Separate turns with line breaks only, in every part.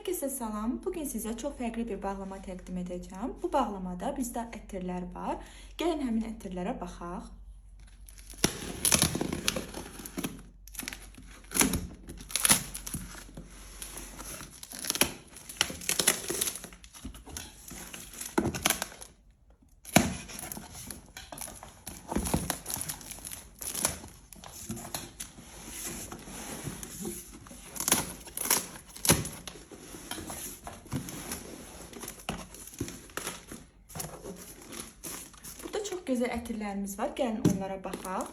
Herkese salam. Bugün sizə çox fərqli bir bağlama təqdim edəcəm. Bu bağlamada bizdə ətirlər var. Gəlin həmin ətirlərə baxaq. Gözəl ətirlərimiz var. Gəlin onlara baxaq.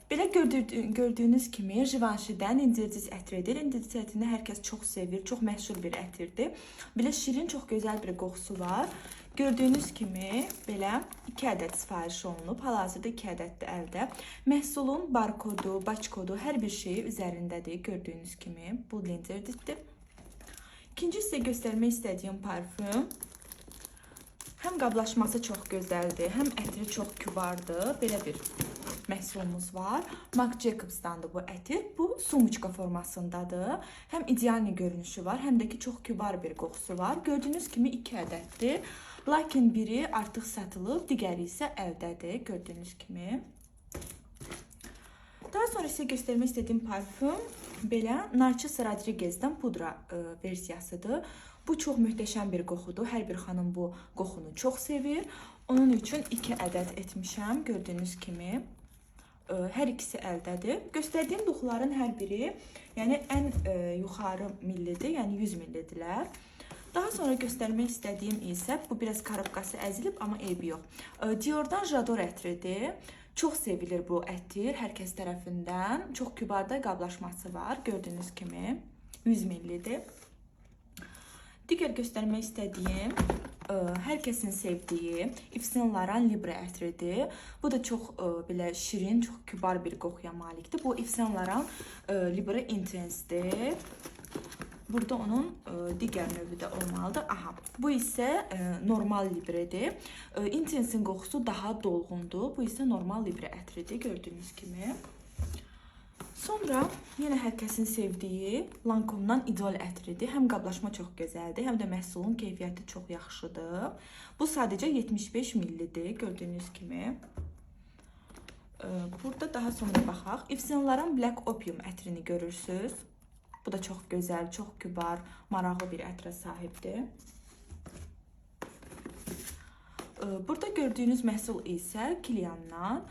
Belə gördüyünüz kimi Givenchy'dən İncirdiz ətridir. İncirdiz ətrini hər kəs çox sevir. Çox məşhur bir ətirdir. Belə şirin, çox gözəl bir qoxusu var. Gördüyünüz kimi belə 2 ədəd sifariş olunub. Hal-hazırda 2 ədəddir əldə. Məhsulun barkodu, baçkodu, hər bir şeyi üzərindədir. Gördüyünüz kimi bu İncirdizdir. İkinci sizə göstərmək istədiyim parfüm. Həm qablaşması çox gözəldir, həm ətri çox kübardır. Belə bir məhsulumuz var. Marc Jacobs'dandır bu ətir. Bu sumuşka formasındadır. Həm ideal görünüşü var, həm də ki çox kübar bir qoxusu var. Gördüyünüz kimi 2 ədəddir. Lakin biri artıq satılıb, digəri isə əldədir. Gördüyünüz kimi. Daha sonra sizə göstərmək istədiyim parfüm belə Narciso Rodriguez'dən pudra versiyasıdır. Bu çox möhtəşəm bir qoxudur. Hər bir xanım bu qoxunu çox sevir. Onun üçün 2 ədəd etmişəm. Gördüyünüz kimi hər ikisi əldədir. Göstərdiyim duxların hər biri, yəni ən yuxarı millidir, yəni 100 millidirlər. Daha sonra göstərmək istədiyim isə bu biraz karobkası əzilib, amma eybi yox. Dior'dan J'adore ətridir. Çox sevilir bu ətir hər kəs tərəfindən. Çox kübarda qablaşması var. Gördüyünüz kimi 100 millidir. Digər göstərmək istədiyim, hər kəsin sevdiyi Yves Saint Laurent Libre ətridir. Bu da çox belə şirin, çox kübar bir qoxuya malikdir. Bu Yves Saint Laurent Libre Intense'dir. Burada onun digər növü də olmalıdır. Aha, bu isə normal Libre'dir. Intense'in qoxusu daha dolğundur. Bu isə normal Libre ətridir, gördüyünüz kimi. Sonra yenə hər kəsin sevdiyi Lancome'dan İdol ətridir. Həm qablaşma çox gözəldir, həm də məhsulun keyfiyyəti çox yaxşıdır. Bu sadəcə 75 millidir, gördüyünüz kimi. Burada daha sonra baxaq. Yves Saint Laurent Black Opium ətrini görürsünüz. Bu da çox gözəl, çox kübar, maraqlı bir ətrə sahibdir. Burada gördüyünüz məhsul isə Kilian'dan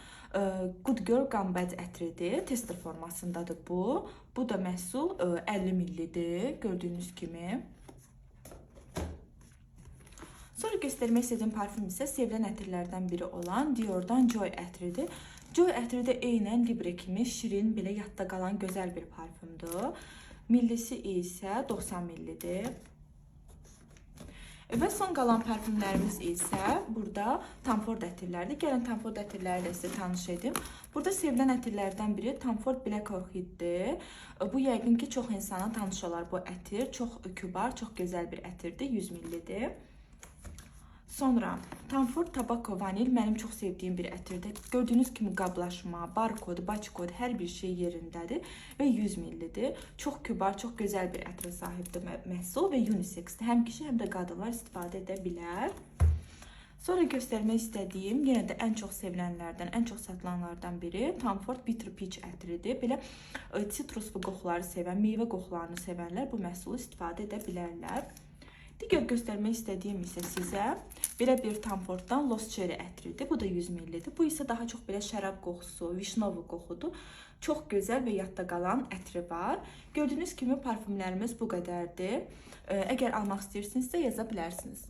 Good Girl Gone Bad ətridir. Tester formasındadır bu. Bu da məhsul 50 millidir, gördüyünüz kimi. Sonra göstərmək istədiyim parfüm isə sevilən ətirlərdən biri olan Dior'dan Joy ətridir. Joy ətri də eynən Libre kimi şirin, belə yadda qalan gözəl bir parfümdür. Millisi isə 90 millidir. Və son qalan parfümlərimiz isə burada Tom Ford ətirlərdir. Gəlin Tom Ford ətirləri ilə sizə tanış edim. Burada sevilən ətirlərdən biri Tom Ford Black Orchid'dir. Bu yəqin ki çox insana tanış olar bu ətir. Çox kübar, çox gözəl bir ətirdir. 100 millidir. Sonra Tom Ford Tobacco Vanil mənim çox sevdiyim bir ətirdir. Gördüyünüz kimi qablaşma, barkod, baçkod hər bir şey yerindədir və 100 millidir. Çox kübar, çox gözəl bir ətrə sahibdir məhsul və unisexdir. Həm kişi, həm də qadınlar istifadə edə bilər. Sonra göstərmək istədiyim, yenə də ən çox sevilənlərdən, ən çox satılanlardan biri Tom Ford Bitter Peach ətridir. Belə sitruslu qoxuları sevən, meyvə qoxularını sevənlər bu məhsulu istifadə edə bilərlər. Digər göstərmək istədiyim isə sizə belə bir Tom Ford'dan Lost Cherry ətridir. Bu da 100 millidir. Bu isə daha çox belə şərab qoxusu, vişnovu qoxudur. Çox gözəl və yadda qalan ətri var. Gördüyünüz kimi parfümlərimiz bu qədərdir. Əgər almaq istəyirsinizsə yaza bilərsiniz.